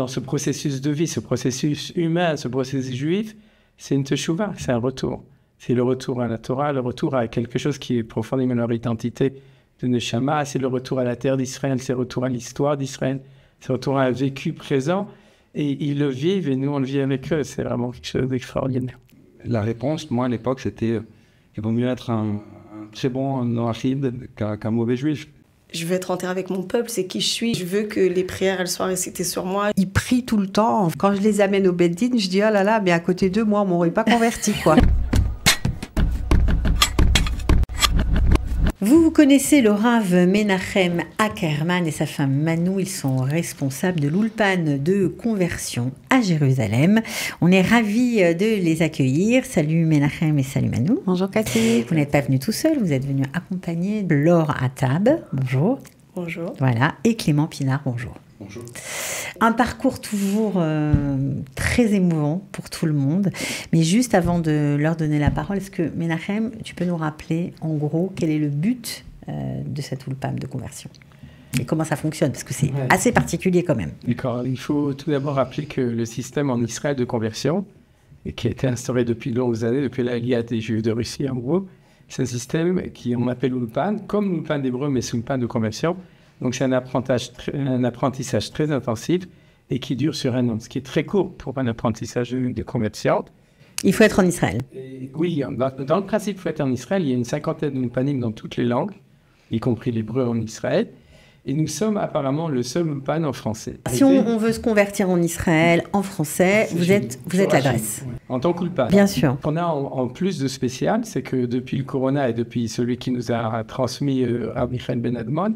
Dans ce processus de vie, ce processus humain, ce processus juif, c'est une teshuva, c'est un retour. C'est le retour à la Torah, le retour à quelque chose qui est profondément leur identité de Neshama, c'est le retour à la terre d'Israël, c'est le retour à l'histoire d'Israël, c'est le retour à un vécu présent, et ils le vivent et nous on le vit avec eux, c'est vraiment quelque chose d'extraordinaire. La réponse, moi à l'époque, c'était il vaut mieux être un très bon noachide qu'un mauvais juif. Je veux être enterré avec mon peuple, c'est qui je suis. Je veux que les prières, elles soient récitées sur moi. Ils prient tout le temps. Quand je les amène au Beddin, je dis oh là là, mais à côté d'eux, moi, on m'aurait pas converti, quoi. Vous connaissez le Rav Menachem Ackerman et sa femme Manou. Ils sont responsables de l'Ulpan de conversion à Jérusalem. On est ravis de les accueillir. Salut Menachem et salut Manou. Bonjour Cathy. Vous n'êtes pas venus tout seul, vous êtes venus accompagnés de Laure Attab. Bonjour. Bonjour. Voilà. Et Clément Pinard. Bonjour. Bonjour. Un parcours toujours très émouvant pour tout le monde. Mais juste avant de leur donner la parole, est-ce que, Menachem, tu peux nous rappeler, en gros, quel est le but de cette Ulpan de conversion ? Et comment ça fonctionne ? Parce que c'est assez particulier quand même. D'accord. Il faut tout d'abord rappeler que le système en Israël de conversion, qui a été instauré depuis de longues années, depuis l'Aliyah des Juifs de Russie, en gros, c'est un système qu'on appelle Ulpan, comme l'Ulpan d'hébreu, mais c'est Ulpan de conversion. Donc, c'est un apprentissage très intensif et qui dure sur un an, ce qui est très court pour un apprentissage de conversion. Il faut être en Israël. Oui, dans le principe, il faut être en Israël. Il y a une cinquantaine d'ulpanim dans toutes les langues, y compris l'hébreu en Israël. Et nous sommes apparemment le seul ulpan en français. Si on veut se convertir en Israël, en français, vous êtes l'adresse. En tant qu'ulpan. Bien sûr. Ce qu'on a en plus de spécial, c'est que depuis le Corona et depuis celui qui nous a transmis Rabbi Michael Ben Admon,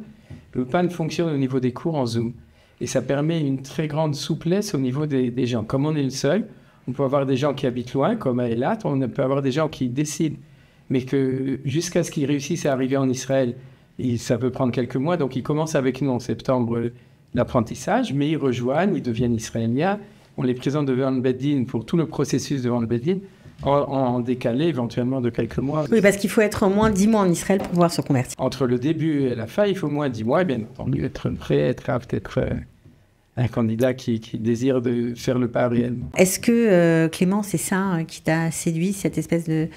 l'ulpan fonctionne au niveau des cours en Zoom. Et ça permet une très grande souplesse au niveau des gens. Comme on est le seul, on peut avoir des gens qui habitent loin, comme à Eilat, on peut avoir des gens qui décident, mais que jusqu'à ce qu'ils réussissent à arriver en Israël, ça peut prendre quelques mois. Donc ils commencent avec nous en septembre l'apprentissage, mais ils rejoignent, ils deviennent israéliens. On les présente devant le Beddin pour tout le processus devant le Beddin, en décalé éventuellement de quelques mois. Oui, parce qu'il faut être au moins 10 mois en Israël pour pouvoir se convertir. Entre le début et la fin, il faut au moins 10 mois, et bien entendu, être prêt, être apte, être un candidat qui désire de faire le pas réellement. Est-ce que, Clément, c'est ça qui t'a séduit, cette espèce de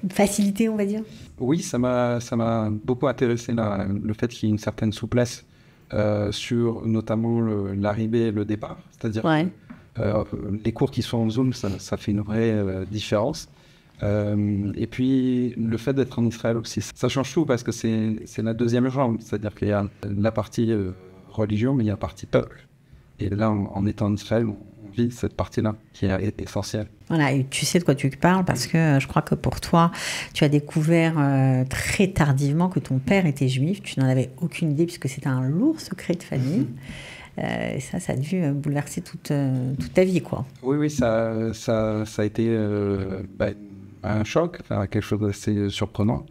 facilité, on va dire ? Oui, ça m'a beaucoup intéressé, le fait qu'il y ait une certaine souplesse sur notamment l'arrivée et le départ. C'est-à-dire les cours qui sont en Zoom, ça fait une vraie différence. Et puis le fait d'être en Israël aussi, ça change tout parce que c'est la deuxième jambe. C'est-à-dire qu'il y a la partie religion, mais il y a la partie peuple. Et là, en étant en Israël, on vit cette partie-là qui est essentielle. Voilà, et tu sais de quoi tu parles parce que je crois que pour toi, tu as découvert très tardivement que ton père était juif. Tu n'en avais aucune idée puisque c'était un lourd secret de famille. Et ça a dû bouleverser toute ta vie, quoi. Oui, ça a été un choc, quelque chose d'assez surprenant.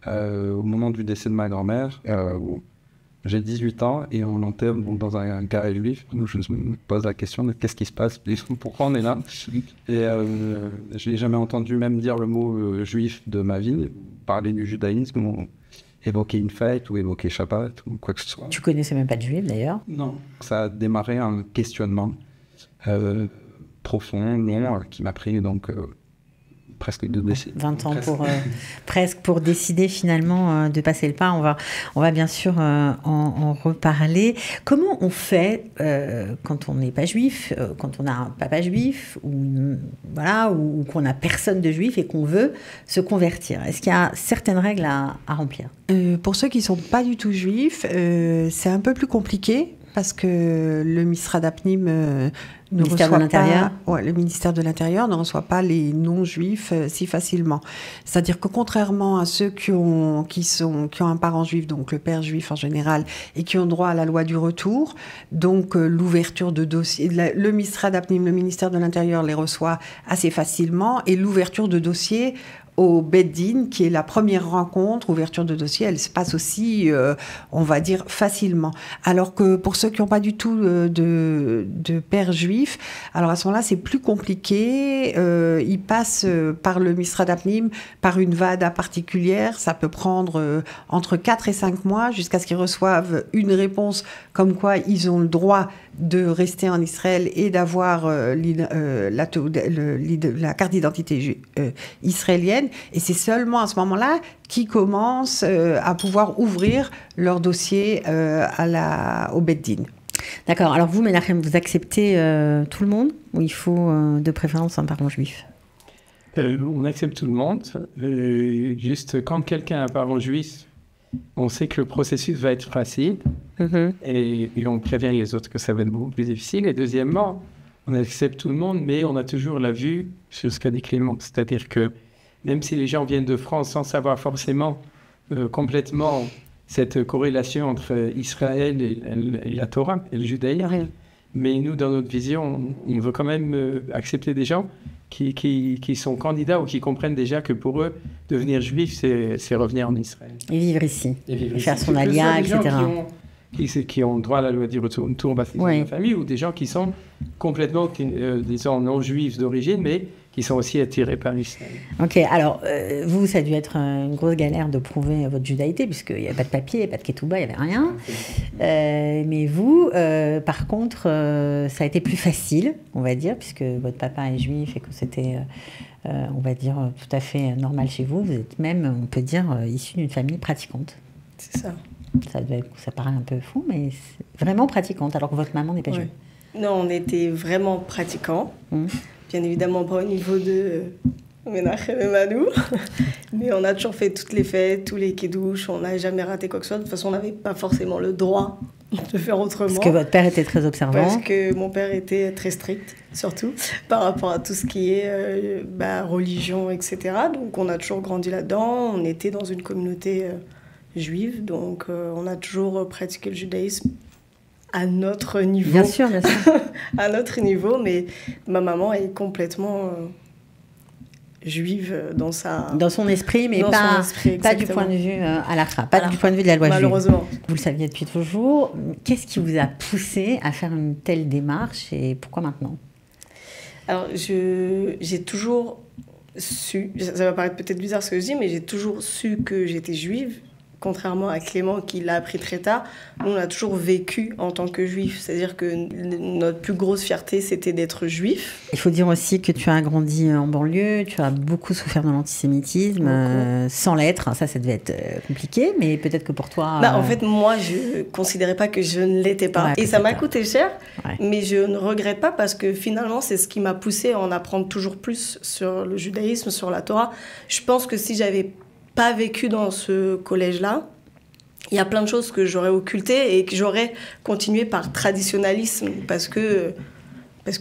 Au moment du décès de ma grand-mère, j'ai 18 ans et on l'enterre dans un carré juif. Je me pose la question de qu'est-ce qui se passe, pourquoi on est là. Et je n'ai jamais entendu même dire le mot juif de ma vie, parler du judaïsme, ou évoquer une fête ou évoquer Shabbat ou quoi que ce soit. Tu connaissais même pas de juif d'ailleurs ? Non. Ça a démarré un questionnement profond, long, qui m'a pris donc presque 2 décennies. 20 ans presque pour décider finalement de passer le pas. On va bien sûr en reparler. Comment on fait quand on n'est pas juif, quand on a un papa juif ou qu'on a personne de juif et qu'on veut se convertir ? Est-ce qu'il y a certaines règles à remplir ? Pour ceux qui ne sont pas du tout juifs, c'est un peu plus compliqué parce que le Misrad Apnim le ministère de l'Intérieur ne reçoit pas les non-juifs si facilement. C'est-à-dire que contrairement à ceux qui ont un parent juif, donc le père juif en général, et qui ont droit à la loi du retour, donc l'ouverture de dossiers, le Misrad Apnim, le ministère de l'Intérieur les reçoit assez facilement, et l'ouverture de dossiers au Beddin, qui est la première rencontre, ouverture de dossier, elle se passe aussi, on va dire, facilement. Alors que pour ceux qui n'ont pas du tout de père juif, alors à ce moment-là, c'est plus compliqué. Ils passent par le Misra d'Apnim, par une vada particulière. Ça peut prendre entre 4 et 5 mois jusqu'à ce qu'ils reçoivent une réponse comme quoi ils ont le droit de rester en Israël et d'avoir la carte d'identité israélienne. Et c'est seulement à ce moment-là qu'ils commencent à pouvoir ouvrir leur dossier au Beddin. D'accord. Alors vous, Menachem, vous acceptez tout le monde ou il faut de préférence un parent juif? On accepte tout le monde. Juste quand quelqu'un a un parent juif, on sait que le processus va être facile et on prévient les autres que ça va être beaucoup plus difficile. Et deuxièmement, on accepte tout le monde, mais on a toujours la vue sur ce qu'a dit Clément. C'est-à-dire que même si les gens viennent de France sans savoir forcément complètement cette corrélation entre Israël et la Torah et le judaïsme, mais nous, dans notre vision, on veut quand même accepter des gens qui sont candidats ou qui comprennent déjà que pour eux, devenir juif, c'est revenir en Israël. Et vivre ici. Faire son alia, etc. Qui ont droit à la loi du retour baptisé de la famille, ou des gens qui sont complètement, disons, non juifs d'origine, mais qui sont aussi attirés par l'islam. Ok, alors, vous, ça a dû être une grosse galère de prouver votre judaïté, puisqu'il n'y avait pas de papier, pas de ketouba, il n'y avait rien. Mais vous, par contre, ça a été plus facile, on va dire, puisque votre papa est juif et que c'était, on va dire, tout à fait normal chez vous. Vous êtes même, on peut dire, issu d'une famille pratiquante. C'est ça. Ça paraît un peu fou, mais c'est vraiment pratiquante, alors que votre maman n'est pas juive. Non, on était vraiment pratiquants. Bien évidemment, pas au niveau de Menachem et Manu, mais on a toujours fait toutes les fêtes, tous les kidouches, on n'a jamais raté quoi que ce soit. De toute façon, on n'avait pas forcément le droit de faire autrement. Parce que votre père était très observant. Parce que mon père était très strict, surtout, par rapport à tout ce qui est religion, etc. Donc, on a toujours grandi là-dedans. On était dans une communauté juive, donc on a toujours pratiqué le judaïsme à notre niveau. Bien sûr, bien sûr. À notre niveau, mais ma maman est complètement juive dans son esprit, mais pas du point de vue halakha, pas du point de vue de la loi juive. Malheureusement. Vous le saviez depuis toujours. Qu'est-ce qui vous a poussé à faire une telle démarche et pourquoi maintenant? Alors, j'ai toujours su, ça va paraître peut-être bizarre ce que je dis, mais j'ai toujours su que j'étais juive. Contrairement à Clément qui l'a appris très tard, nous on a toujours vécu en tant que juifs. C'est-à-dire que notre plus grosse fierté, c'était d'être juif. Il faut dire aussi que tu as grandi en banlieue, tu as beaucoup souffert de l'antisémitisme, sans l'être. Ça devait être compliqué, mais peut-être que pour toi... En fait, moi, je ne considérais pas que je ne l'étais pas. Et ça m'a coûté cher, mais je ne regrette pas parce que finalement, c'est ce qui m'a poussée à en apprendre toujours plus sur le judaïsme, sur la Torah. Je pense que si j'avais pas vécu dans ce collège-là, il y a plein de choses que j'aurais occultées et que j'aurais continué par traditionnalisme parce que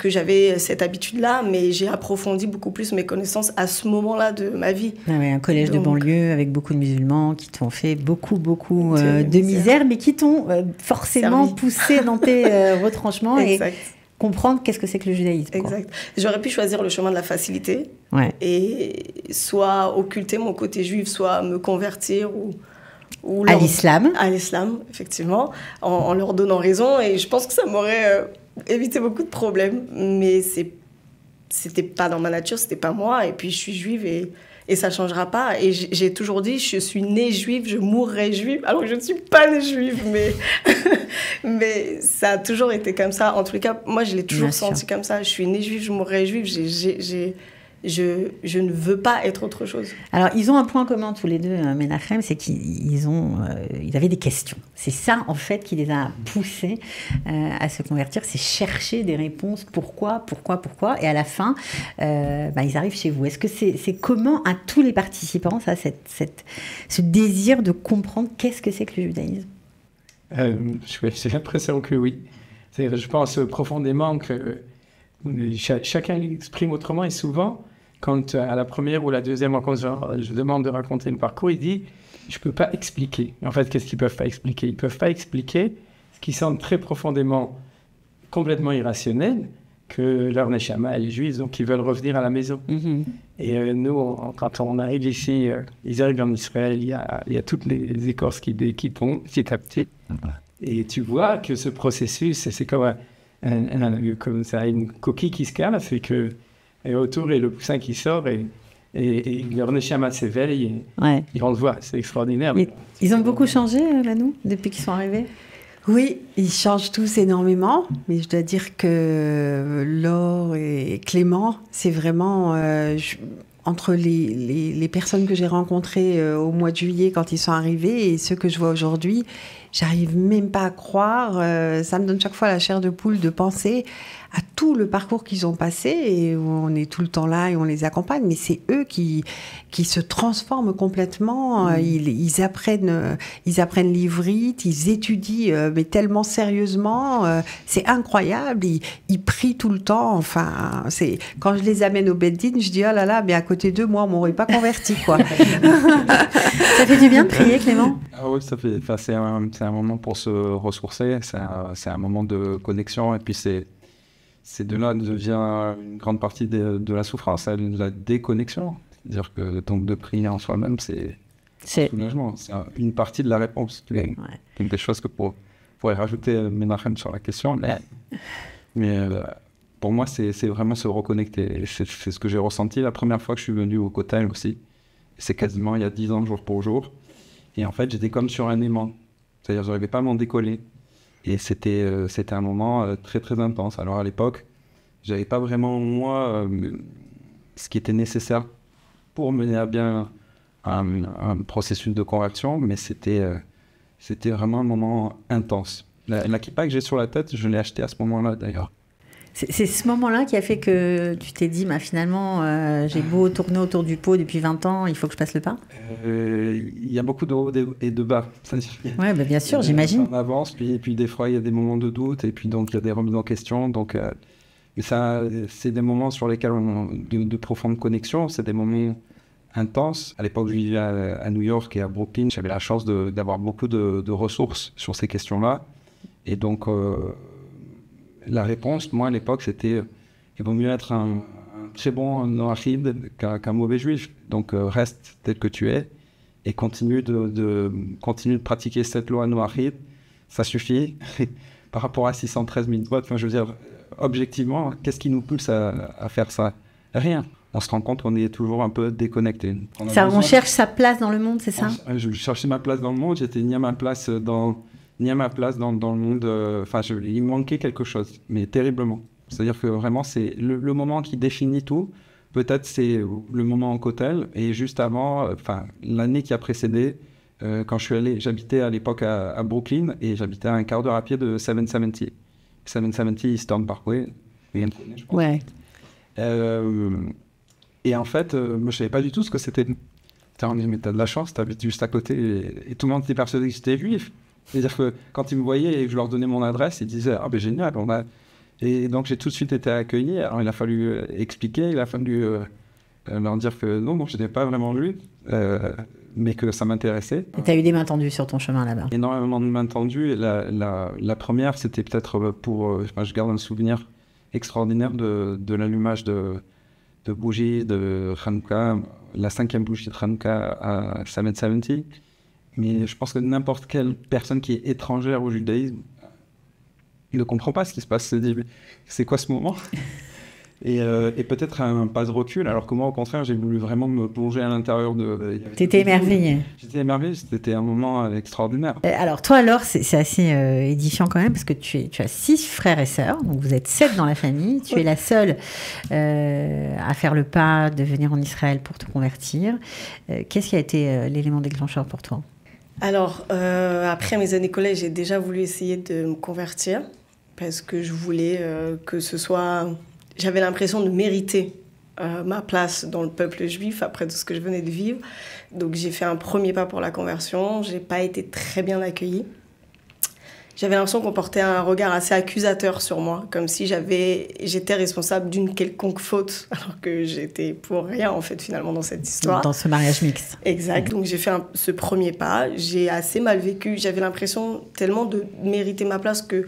j'avais cette habitude-là, mais j'ai approfondi beaucoup plus mes connaissances à ce moment-là de ma vie. Un collège de banlieue avec beaucoup de musulmans qui t'ont fait beaucoup de misère, mais qui t'ont forcément poussé dans tes retranchements. Exact. Et comprendre qu'est-ce que c'est que le judaïsme. Exact. J'aurais pu choisir le chemin de la facilité et soit occulter mon côté juif, soit me convertir ou à l'islam. À l'islam, effectivement, en leur donnant raison. Et je pense que ça m'aurait évité beaucoup de problèmes. Mais c'était pas dans ma nature, c'était pas moi. Et puis je suis juive et ça changera pas. Et j'ai toujours dit, je suis née juive, je mourrai juive. Alors je ne suis pas née juive, mais ça a toujours été comme ça. En tous les cas, moi, je l'ai toujours senti comme ça. Je suis née juive, je mourrai juive. Je ne veux pas être autre chose. Alors, ils ont un point commun tous les deux, Menachem, c'est qu'ils avaient des questions. C'est ça, en fait, qui les a poussés à se convertir. C'est chercher des réponses. Pourquoi. Et à la fin, ils arrivent chez vous. Est-ce que c'est commun à tous les participants, ça, ce désir de comprendre qu'est-ce que c'est que le judaïsme? J'ai l'impression que oui. Je pense profondément que chacun l'exprime autrement et souvent, quand à la première ou la deuxième rencontre, je demande de raconter le parcours, il dit « je ne peux pas expliquer ». En fait, qu'est-ce qu'ils ne peuvent pas expliquer? Ils ne peuvent pas expliquer ce qui semble très profondément, complètement irrationnel, que leur neshama est juive, donc ils veulent revenir à la maison. Et nous, quand on arrive ici, ils arrivent en Israël, il y a toutes les écorces qui tombent petit à petit. Et tu vois que ce processus, c'est comme une coquille qui se casse, et autour, et le poussin qui sort, et leur neshama s'éveille, et on le voit, c'est extraordinaire. Ils ont beaucoup changé, Manou, depuis qu'ils sont arrivés? Oui, ils changent tous énormément, mais je dois dire que Laure et Clément, c'est vraiment... entre les personnes que j'ai rencontrées au mois de juillet quand ils sont arrivés et ceux que je vois aujourd'hui, j'arrive même pas à croire. Ça me donne chaque fois la chair de poule de penser à tout le parcours qu'ils ont passé et on est tout le temps là et on les accompagne, mais c'est eux qui se transforment complètement. Ils apprennent l'ivrite, ils étudient mais tellement sérieusement, c'est incroyable. Ils prient tout le temps. Enfin, quand je les amène au Beddin, je dis oh là là, mais à côté d'eux, moi, on m'aurait pas converti, quoi. Ça fait du bien de prier, Clément? Ah oui, ça fait. C'est un moment pour se ressourcer. C'est un moment de connexion et puis c'est de là devient une grande partie de la souffrance, la déconnexion. C'est-à-dire que donc de prier en soi-même, c'est soulagement. C'est une partie de la réponse. Donc des choses que pourrait rajouter Menachem sur la question. Mais pour moi, c'est vraiment se reconnecter. C'est ce que j'ai ressenti la première fois que je suis venu au Kotel aussi. C'est quasiment il y a 10 ans, jour pour jour. Et en fait, j'étais comme sur un aimant. C'est-à-dire je n'arrivais pas à m'en décoller. Et c'était un moment très très intense. Alors à l'époque, j'avais pas vraiment moi ce qui était nécessaire pour mener à bien un processus de conversion, mais c'était vraiment un moment intense. La kippa que j'ai sur la tête, je l'ai achetée à ce moment-là d'ailleurs. C'est ce moment-là qui a fait que tu t'es dit, finalement, j'ai beau tourner autour du pot depuis 20 ans, il faut que je passe le pas? Il y a beaucoup de hauts et de bas. Oui, bien sûr, j'imagine. On avance, puis des fois, il y a des moments de doute, et puis donc il y a des remises en question. Donc, mais ça, c'est des moments sur lesquels de profonde connexion, c'est des moments intenses. À l'époque, je vivais à New York et à Brooklyn. J'avais la chance d'avoir beaucoup de ressources sur ces questions-là. Et donc... la réponse, moi, à l'époque, c'était il vaut mieux être un très bon noachide qu'un mauvais juif. Donc, reste tel que tu es et continue de pratiquer cette loi noachide. Ça suffit. Par rapport à 613 000 votes, je veux dire, objectivement, qu'est-ce qui nous pousse à faire ça? Rien. On se rend compte qu'on est toujours un peu déconnecté. On cherche sa place dans le monde, c'est ça? Je cherchais ma place dans le monde. J'étais ni à ma place dans le monde, il me manquait quelque chose, mais terriblement. C'est-à-dire que vraiment, c'est le moment qui définit tout. Peut-être c'est le moment en Kotel, et juste avant, l'année qui a précédé, quand je suis allé, j'habitais à l'époque à Brooklyn, et j'habitais à un quart d'heure à pied de 770. 770 Eastern Parkway, rien de connu, je pense. Ouais. Et en fait, moi, je savais pas du tout ce que c'était. On me dit, mais t'as de la chance, t'habites juste à côté, et tout le monde était persuadé que j'étais juif. C'est-à-dire que quand ils me voyaient et que je leur donnais mon adresse, ils disaient « Ah ben génial, on a... » Et donc j'ai tout de suite été accueilli. Alors il a fallu expliquer, il a fallu leur dire que non, je n'étais pas vraiment lui, mais que ça m'intéressait. Et tu as eu des mains tendues sur ton chemin là-bas? Énormément de mains tendues. Et la première, c'était peut-être pour... je garde un souvenir extraordinaire de l'allumage de bougies de Hanouka, la 5e bougie de Hanouka à 770. Mais je pense que n'importe quelle personne qui est étrangère au judaïsme ne comprend pas ce qui se passe. C'est quoi ce moment? Et peut-être un pas de recul, alors que moi, au contraire, j'ai voulu vraiment me plonger à l'intérieur de... T'étais émerveillé? J'étais émerveillé, c'était un moment extraordinaire. Alors toi, alors, c'est assez édifiant quand même, parce que tu as 6 frères et sœurs, donc vous êtes 7 dans la famille. Tu es la seule à faire le pas de venir en Israël pour te convertir. Qu'est-ce qui a été l'élément déclencheur pour toi? Alors, après mes années collège, j'ai déjà voulu essayer de me convertir parce que je voulais que ce soit... J'avais l'impression de mériter ma place dans le peuple juif après tout ce que je venais de vivre. Donc, j'ai fait un premier pas pour la conversion. Je n'ai pas été très bien accueillie. J'avais l'impression qu'on portait un regard assez accusateur sur moi, comme si j'étais responsable d'une quelconque faute, alors que j'étais pour rien, en fait, finalement, dans cette histoire. Dans ce mariage mixte. Exact. Donc, j'ai fait ce premier pas. J'ai assez mal vécu. J'avais l'impression tellement de mériter ma place que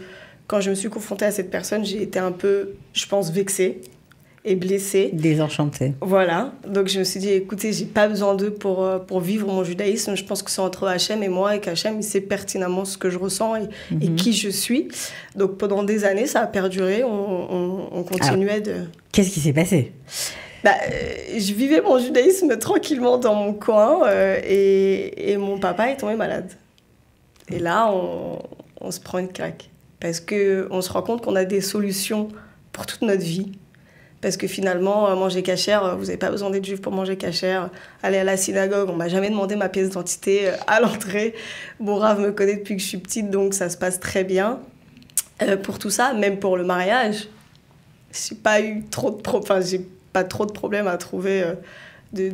quand je me suis confrontée à cette personne, j'ai été un peu, je pense, vexée et blessée. Désenchantée. Voilà. Donc, je me suis dit, écoutez, j'ai pas besoin d'eux pour vivre mon judaïsme. Je pense que c'est entre Hachem et moi, et qu'Hachem, il sait pertinemment ce que je ressens et qui je suis. Donc, pendant des années, ça a perduré. On continuait de... Qu'est-ce qui s'est passé ? Je vivais mon judaïsme tranquillement dans mon coin et mon papa est tombé malade. Et là, on se prend une claque. Parce qu'on se rend compte qu'on a des solutions pour toute notre vie. Parce que finalement, manger cachère, vous n'avez pas besoin d'être juif pour manger cachère. Aller à la synagogue, on ne m'a jamais demandé ma pièce d'identité à l'entrée. Mon Rav me connaît depuis que je suis petite, donc ça se passe très bien. Pour tout ça, même pour le mariage, j'ai pas trop de problèmes à trouver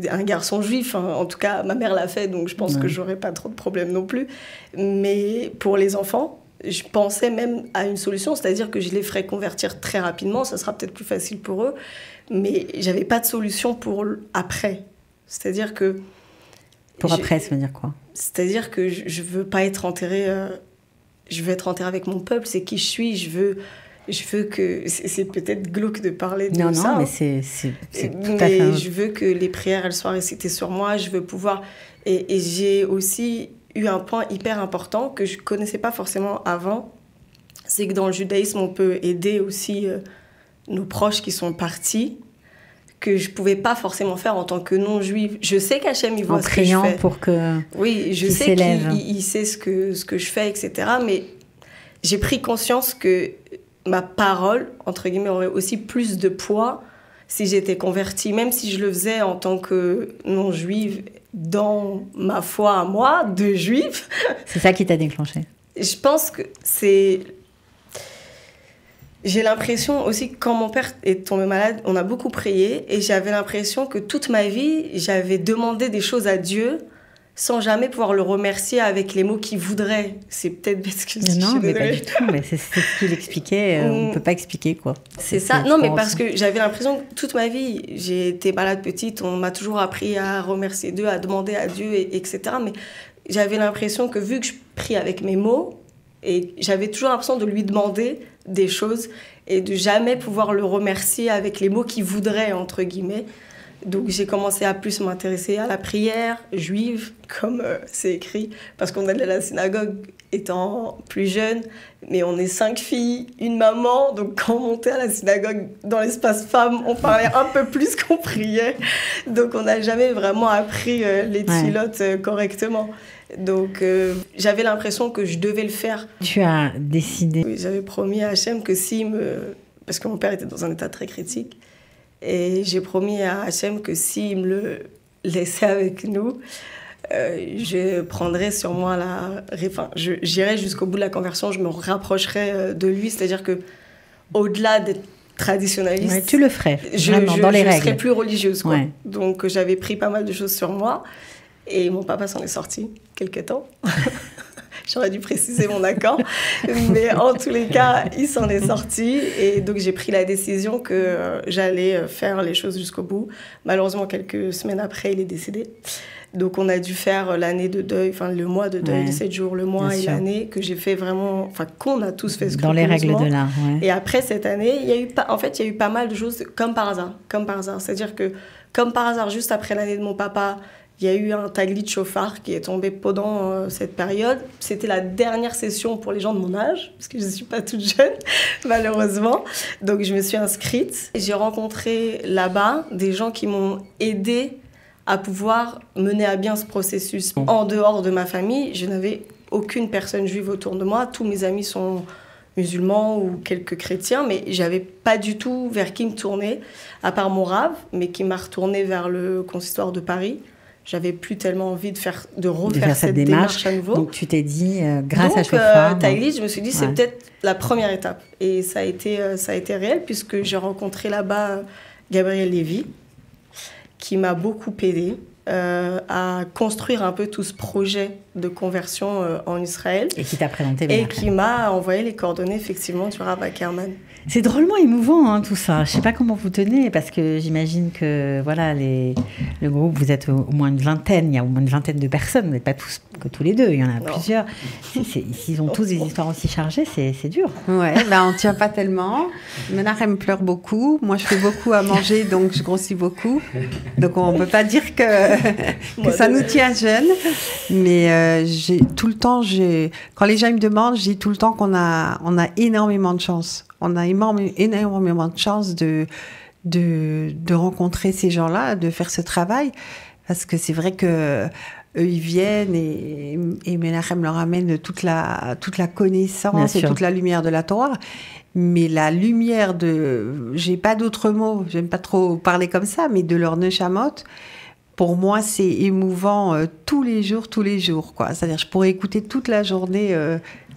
un garçon juif. En tout cas, ma mère l'a fait, donc je pense que j'aurais pas trop de problèmes non plus. Mais pour les enfants, je pensais même à une solution, c'est-à-dire que je les ferais convertir très rapidement, ça sera peut-être plus facile pour eux, mais j'avais pas de solution pour après. C'est-à-dire que... Après, ça veut dire quoi ? C'est-à-dire que je veux pas être enterrée... je veux être enterrée avec mon peuple, c'est qui je suis, je veux que... C'est peut-être glauque de parler de ça. Non, mais c'est tout à fait... Je veux que les prières, elles soient récitées sur moi, je veux pouvoir... Et j'ai aussi eu un point hyper important que je connaissais pas forcément avant, c'est que dans le judaïsme, on peut aider aussi nos proches qui sont partis, que je pouvais pas forcément faire en tant que non-juive. Je sais qu'Hachem, il voit ce que je fais. En priant pour que... Oui, je sais qu'il sait ce que je fais, etc. Mais j'ai pris conscience que ma parole, entre guillemets, aurait aussi plus de poids si j'étais convertie, même si je le faisais en tant que non-juive, dans ma foi à moi, de juif. C'est ça qui t'a déclenché ? Je pense que c'est... J'ai l'impression aussi que quand mon père est tombé malade, on a beaucoup prié, et j'avais l'impression que toute ma vie, j'avais demandé des choses à Dieu sans jamais pouvoir le remercier avec les mots qu'il voudrait. C'est peut-être parce que... Non, mais pas du tout. Mais c'est ce qu'il expliquait. On ne peut pas expliquer, quoi. C'est ça. Non, mais parce que j'avais l'impression que toute ma vie, j'ai été malade petite, on m'a toujours appris à remercier Dieu, à demander à Dieu, etc. Mais j'avais l'impression que vu que je prie avec mes mots, et j'avais toujours l'impression de lui demander des choses et de jamais pouvoir le remercier avec les mots qu'il voudrait, entre guillemets. Donc j'ai commencé à plus m'intéresser à la prière juive, comme c'est écrit, parce qu'on allait à la synagogue étant plus jeune, mais on est 5 filles, une maman, donc quand on montait à la synagogue dans l'espace femmes, on parlait un peu plus qu'on priait, donc on n'a jamais vraiment appris les tfilotes correctement. Donc j'avais l'impression que je devais le faire. Tu as décidé... Oui, j'avais promis à Hachem que parce que mon père était dans un état très critique, et j'ai promis à Hachem que s'il me le laissait avec nous, je prendrais sur moi j'irais jusqu'au bout de la conversion, je me rapprocherais de lui, c'est-à-dire que au-delà d'être traditionnaliste, ouais, tu le ferais vraiment dans les règles. Je serais plus religieuse, quoi. Ouais. Donc j'avais pris pas mal de choses sur moi, et mon papa s'en est sorti quelque temps. J'aurais dû préciser mon accord. Mais en tous les cas, il s'en est sorti. Et donc, j'ai pris la décision que j'allais faire les choses jusqu'au bout. Malheureusement, quelques semaines après, il est décédé. Donc, on a dû faire l'année de deuil, enfin, le mois de deuil de 7 jours, le mois et l'année, que j'ai fait vraiment... Enfin, qu'on a tous fait dans les règles de l'art, ouais. Et après cette année, il y a eu pas mal de choses comme par hasard. C'est-à-dire que, comme par hasard, juste après l'année de mon papa... Il y a eu un taglit chauffard qui est tombé pendant cette période. C'était la dernière session pour les gens de mon âge, parce que je ne suis pas toute jeune, malheureusement. Donc, je me suis inscrite. J'ai rencontré là-bas des gens qui m'ont aidée à pouvoir mener à bien ce processus. En dehors de ma famille, je n'avais aucune personne juive autour de moi. Tous mes amis sont musulmans ou quelques chrétiens, mais je n'avais pas du tout vers qui me tourner, à part mon Rav, mais qui m'a retournée vers le consistoire de Paris. J'avais plus tellement envie de refaire cette démarche à nouveau. Donc tu t'es dit, grâce à Chauffard... Taglit, je me suis dit, c'est peut-être la première étape. Et ça a été réel, puisque j'ai rencontré là-bas Gabriel Lévy, qui m'a beaucoup aidée. à construire un peu tout ce projet de conversion en Israël. Et qui t'a présenté Et qui m'a envoyé les coordonnées, effectivement, du Rav Ackerman. C'est drôlement émouvant, hein, tout ça. Je ne sais pas comment vous tenez, parce que j'imagine que voilà, le groupe, vous êtes au moins une vingtaine, il y a au moins une vingtaine de personnes, vous n'êtes pas tous les deux, il y en a plusieurs. S'ils ont tous des histoires aussi chargées, c'est dur. Ouais, on ne tient pas tellement. Menachem pleure beaucoup. Moi, je fais beaucoup à manger, donc je grossis beaucoup. Donc, on ne peut pas dire que ça nous tient jeunes. Mais tout le temps, quand les gens me demandent, je dis tout le temps qu'on a énormément de chance. On a énormément de chance de rencontrer ces gens-là, de faire ce travail. Parce que c'est vrai que eux, ils viennent et Menachem leur amène toute la connaissance et toute la lumière de la Torah. Mais la lumière j'ai pas d'autres mots, j'aime pas trop parler comme ça, mais de leur neshamot, pour moi, c'est émouvant tous les jours, quoi. C'est-à-dire, je pourrais écouter toute la journée,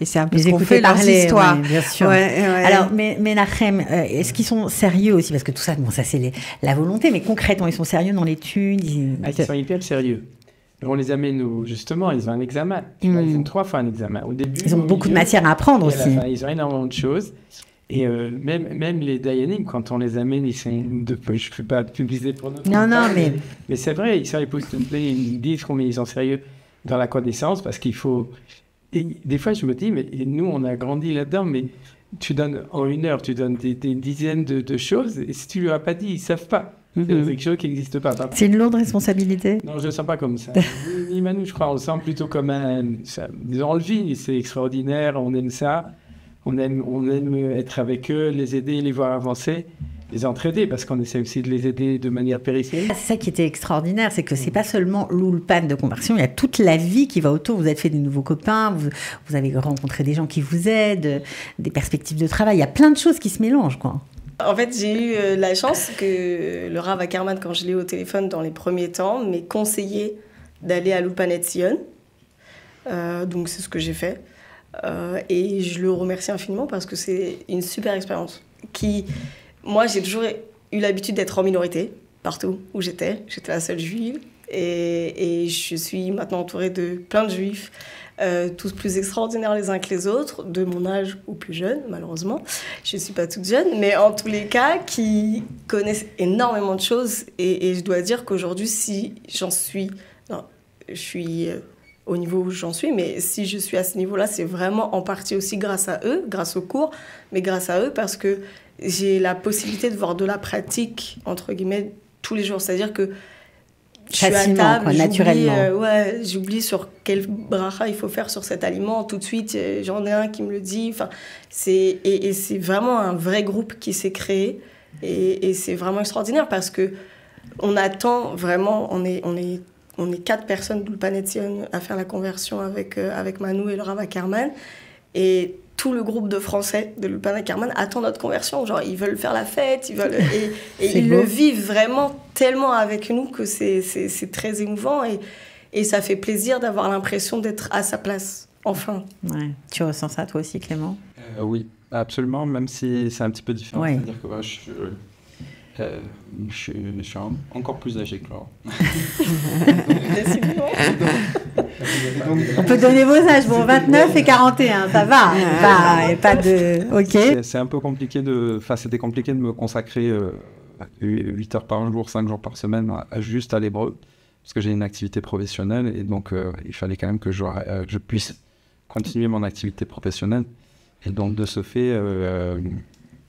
et c'est un peu ce qu'on fait leurs histoires. Ouais, bien sûr. Ouais. Alors, Menachem, est-ce qu'ils sont sérieux aussi? Parce que tout ça, ça c'est la volonté, mais concrètement, ils sont sérieux dans l'étude? Ils sont hyper sérieux. On les amène justement, ils ont un examen. Ils ont 3 fois un examen. Au début, ils ont beaucoup de matière à apprendre aussi. Ils ont énormément de choses. Et même les Dayanim, quand on les amène, ils sont je ne peux pas publier pour nous. Non, mais c'est vrai, ils sont ils disent combien ils sont sérieux dans la connaissance, parce qu'il faut... Et des fois, je me dis, mais nous, on a grandi là-dedans, mais tu donnes en 1 heure, tu donnes des dizaines de choses, et si tu ne leur as pas dit, ils ne savent pas. C'est quelque chose qui n'existe pas. C'est une lourde responsabilité. Non, je ne le sens pas comme ça. Ni Manu, je crois, on le sent plutôt comme disons, on le vit, c'est extraordinaire, on aime ça. On aime être avec eux, les aider, les voir avancer, les entraider, parce qu'on essaie aussi de les aider de manière périphérique. C'est ça qui était extraordinaire, c'est que c'est pas seulement l'ulpan de conversion, il y a toute la vie qui va autour. Vous avez fait des nouveaux copains, vous avez rencontré des gens qui vous aident, des perspectives de travail, il y a plein de choses qui se mélangent, quoi. En fait, j'ai eu la chance que le Rav Ackerman, quand je l'ai eu au téléphone dans les premiers temps, m'ait conseillé d'aller à l'Ulpan Etzion. Donc c'est ce que j'ai fait. Et je le remercie infiniment parce que c'est une super expérience. Moi, j'ai toujours eu l'habitude d'être en minorité, partout où j'étais. J'étais la seule juive. Et je suis maintenant entourée de plein de juifs, tous plus extraordinaires les uns que les autres, de mon âge ou plus jeunes, malheureusement. Je ne suis pas toute jeune, mais en tous les cas, qui connaissent énormément de choses. Et je dois dire qu'aujourd'hui, si j'en suis... Non, je suis... au niveau où j'en suis, mais si je suis à ce niveau-là, c'est vraiment en partie aussi grâce à eux, grâce aux cours, mais grâce à eux parce que j'ai la possibilité de voir de la pratique, entre guillemets, tous les jours. C'est-à-dire que je suis à table, naturellement. J'oublie sur quel bracha il faut faire sur cet aliment. Tout de suite, j'en ai un qui me le dit. Enfin, et c'est vraiment un vrai groupe qui s'est créé. Et c'est vraiment extraordinaire parce que on attend vraiment, on est 4 personnes d'Ulpan Etzion à faire la conversion avec Manu et le Rav Ackerman. Et tout le groupe de Français de l'Ulpan Ackerman attend notre conversion. Genre, ils veulent faire la fête, et ils le vivent vraiment tellement avec nous que c'est très émouvant. Et ça fait plaisir d'avoir l'impression d'être à sa place, enfin. Ouais. Tu ressens ça, toi aussi, Clément? Oui, absolument, même si c'est un petit peu différent. Ouais. C'est-à-dire que je suis encore plus âgé que Laure. On peut donner vos âges, bon, 29 et 41, ça va, pas de... Ok. C'est un peu compliqué c'était compliqué de me consacrer 8 heures par jour, 5 jours par semaine juste à l'hébreu, parce que j'ai une activité professionnelle, et donc il fallait quand même que je puisse continuer mon activité professionnelle. Et donc de ce fait,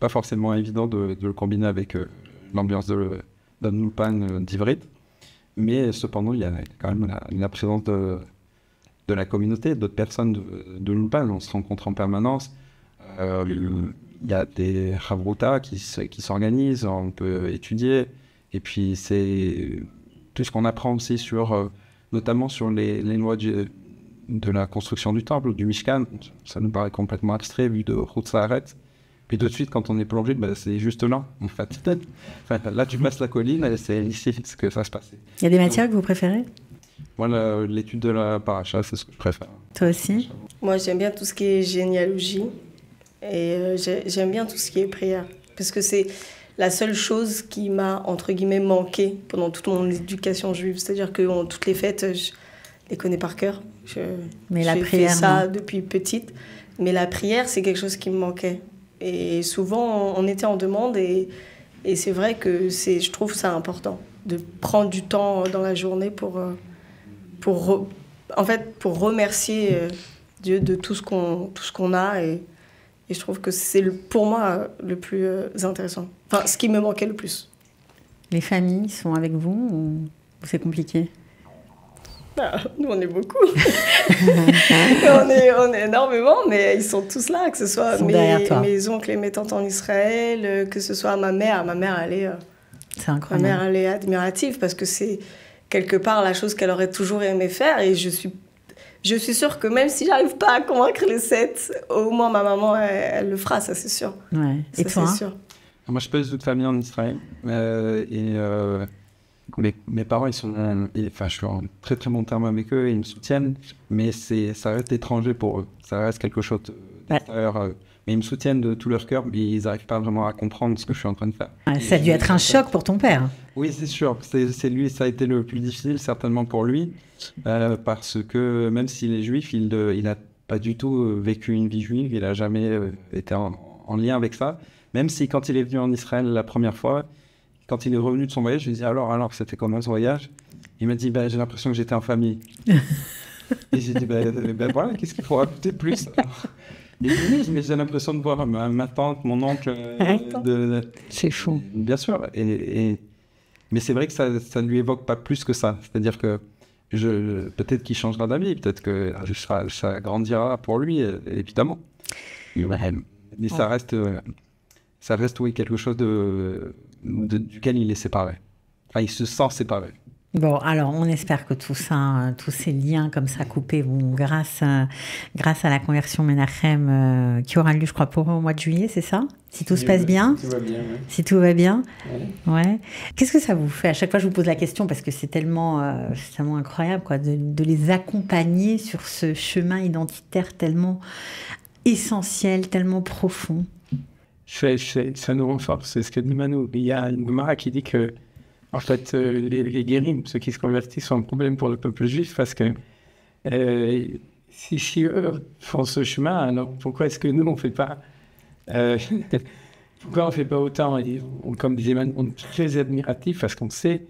pas forcément évident de le combiner avec l'ambiance d'un Ulpan d'Ivrit, mais cependant il y a quand même la présence de la communauté, d'autres personnes de l'Ulpan. On se rencontre en permanence. Il y a des chavruta qui s'organisent, on peut étudier, et puis c'est tout ce qu'on apprend aussi notamment sur les lois de la construction du temple, du Mishkan. Ça nous paraît complètement abstrait vu de Chutzaret. Puis tout de suite, quand on est plongé, c'est juste là, en fait. Enfin, là, tu passes la colline, et c'est ici que ça se passe. Il y a des matières que vous préférez? Moi, l'étude de la paracha, c'est ce que je préfère. Toi aussi? Moi, j'aime bien tout ce qui est généalogie, et j'aime bien tout ce qui est prière. Parce que c'est la seule chose qui m'a, entre guillemets, manqué pendant toute mon éducation juive. C'est-à-dire que toutes les fêtes, je les connais par cœur. Mais la j'ai prière, fait ça depuis petite. Mais la prière, c'est quelque chose qui me manquait. Et souvent, on était en demande et c'est vrai que je trouve ça important de prendre du temps dans la journée pour remercier Dieu de tout ce qu'on a. Et je trouve que c'est pour moi le plus intéressant. Enfin, ce qui me manquait le plus. Les familles sont avec vous ou c'est compliqué? Nous, on est beaucoup. on est énormément, mais ils sont tous là, que ce soit mes oncles et mes tantes en Israël, que ce soit ma mère. Ma mère, c'est incroyable. Ma mère, elle est admirative parce que c'est quelque part la chose qu'elle aurait toujours aimé faire. Et je suis sûre que même si j'arrive pas à convaincre les 7, au moins ma maman, elle le fera, ça c'est sûr. Ouais. Et toi, c'est sûr. Moi, je pèse toute famille en Israël. Mes parents, je suis en très très bon terme avec eux et ils me soutiennent, mais ça reste étranger pour eux. Ça reste quelque chose d'extérieur. Mais ils me soutiennent de tout leur cœur, mais ils n'arrivent pas vraiment à comprendre ce que je suis en train de faire. Ça a dû être un choc pour ton père. Oui, c'est sûr. C'est lui, ça a été le plus difficile, certainement pour lui, parce que même s'il est juif, il n'a pas du tout vécu une vie juive, il n'a jamais été en lien avec ça. Même si quand il est venu en Israël la première fois, quand il est revenu de son voyage, je lui ai dit alors c'était comment ce voyage? Il m'a dit j'ai l'impression que j'étais en famille. Et j'ai dit voilà, qu'est-ce qu'il faut rajouter plus? Et mais j'ai l'impression de voir ma tante, mon oncle. C'est fou. Bien sûr. Mais c'est vrai que ça ne lui évoque pas plus que ça. C'est-à-dire que peut-être qu'il changera d'avis, peut-être que ça grandira pour lui, évidemment. Mais ça reste oui, quelque chose duquel il est séparé. Enfin, il se sent séparé. Bon, alors on espère que tout ça, tous ces liens comme ça coupés vont grâce à la conversion Menachem qui aura lieu, je crois, pour eux au mois de juillet, c'est ça? Si tout se passe bien? Tout va bien, oui. Si tout va bien? Ouais. Qu'est-ce que ça vous fait? À chaque fois, je vous pose la question parce que c'est tellement incroyable quoi, de les accompagner sur ce chemin identitaire tellement essentiel, tellement profond. Ça nous renforce, c'est ce que dit Manu. Il y a une Gemara qui dit que, en fait, les guérim, ceux qui se convertissent, sont un problème pour le peuple juif parce que si eux font ce chemin, alors pourquoi est-ce que nous, on ne fait pas pourquoi on ne fait pas autant? Comme disait Manu, on est très admiratif parce qu'on sait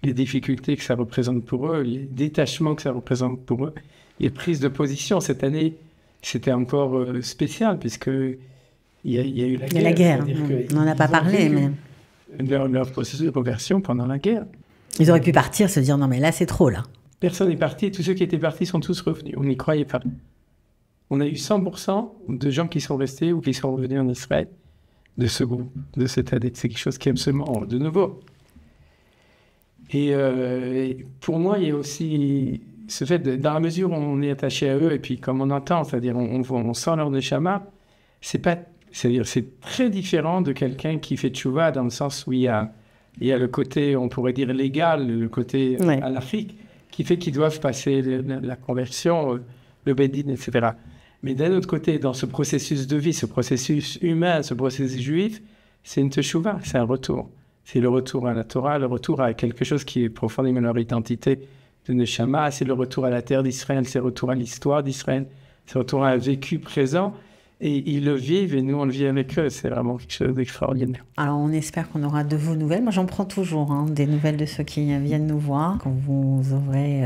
les difficultés que ça représente pour eux, les détachements que ça représente pour eux, les prises de position. Cette année, c'était encore spécial puisque il y a eu la guerre. On n'en a pas parlé, mais... Leur processus de conversion pendant la guerre. Ils auraient pu partir, se dire, non mais là c'est trop, là. Personne n'est parti, tous ceux qui étaient partis sont tous revenus. On n'y croyait pas. On a eu 100% de gens qui sont restés ou qui sont revenus en Israël de ce groupe, de cette année. C'est quelque chose qui est absolument de nouveau. Et pour moi, il y a aussi ce fait, dans la mesure où on est attaché à eux, et puis comme on entend, c'est-à-dire on sent leur neshama, c'est très différent de quelqu'un qui fait tchouva dans le sens où il y a le côté, on pourrait dire légal, le côté à l'Afrique, qui fait qu'ils doivent passer la conversion, le Bedin, etc. Mais d'un autre côté, dans ce processus de vie, ce processus humain, ce processus juif, c'est une tchouva, c'est un retour. C'est le retour à la Torah, le retour à quelque chose qui est profondément leur identité de Neshama, c'est le retour à la terre d'Israël, c'est le retour à l'histoire d'Israël, c'est le retour à un vécu présent. Et ils le vivent et nous, on le vit avec eux. C'est vraiment quelque chose d'extraordinaire. Alors, on espère qu'on aura de vos nouvelles. Moi, j'en prends toujours des nouvelles de ceux qui viennent nous voir. Quand vous aurez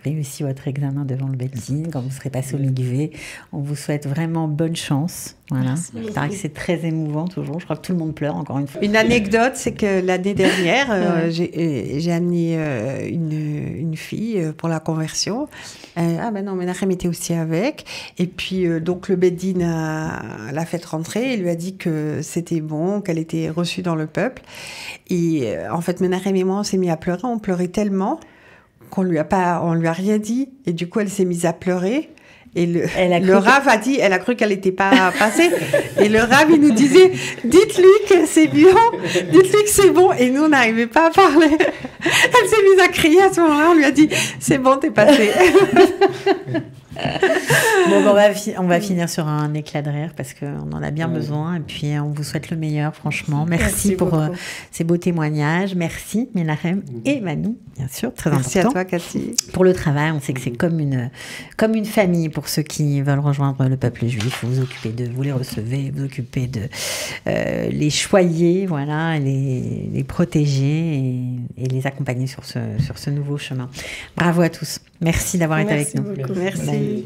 réussi votre examen devant le Beldin, quand vous serez passé au Mikvé, on vous souhaite vraiment bonne chance. Voilà. Il paraît que c'est très émouvant toujours. Je crois que tout le monde pleure, encore une fois. Une anecdote, c'est que l'année dernière, j'ai amené une fille pour la conversion. Non, Menachem était aussi avec. Et puis, donc, le Beddin l'a fait rentrer et lui a dit que c'était bon, qu'elle était reçue dans le peuple. Et en fait, Menachem et moi, on s'est mis à pleurer. On pleurait tellement qu'on lui a rien dit. Et du coup, elle s'est mise à pleurer. Et le Rav a dit, elle a cru qu'elle n'était pas passée. Et le Rav, il nous disait, dites-lui que c'est bien, dites-lui que c'est bon. Et nous, on n'arrivait pas à parler. Elle s'est mise à crier à ce moment-là. On lui a dit, c'est bon, t'es passée. Bon, on va finir sur un éclat de rire parce qu'on en a bien besoin. Et puis, on vous souhaite le meilleur, franchement. Merci pour ces beaux témoignages. Merci, Menachem et Manu, bien sûr, très important. Merci à toi, Cathy. Pour le travail, on sait que c'est comme une famille pour ceux qui veulent rejoindre le peuple juif. Vous vous occupez d'eux, vous les recevez, vous occupez de les choyer, voilà, les protéger et les accompagner sur ce nouveau chemin. Bravo à tous. Merci d'avoir été avec nous. Merci beaucoup. Merci.